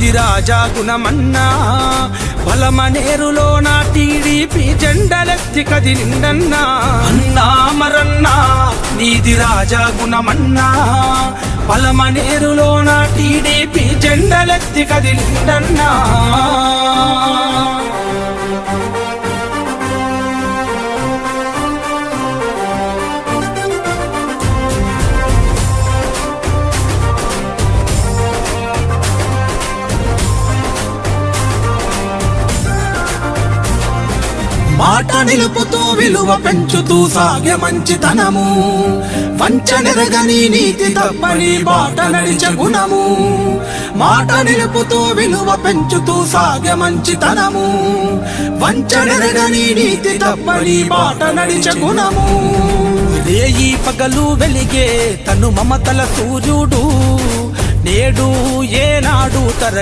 నీది రాజా గుణమన్నా బలమనేరులో నా టీడీపీ జెండలెత్తి కదిలిందన్నా అన్నా మరన్నా నీది రాజా గుణమన్నా బలమనేరులో నా టీడీపీ జెండలెత్తి కదిలిందన్నా మాట నిలుపుతూ విలువ పెంచుతూ సాగే మంచితనము వంచనెరగని నీతి తప్పని బాట నడిచే గుణము మాట నిలుపుతూ విలువ పెంచుతూ సాగే మంచితనము వంచనెరగని నీతి తప్పని బాట నడిచే గుణము రేయి పగలు వెలిగే తను మమతల సూర్యుడు నేడు ఏనాడు తర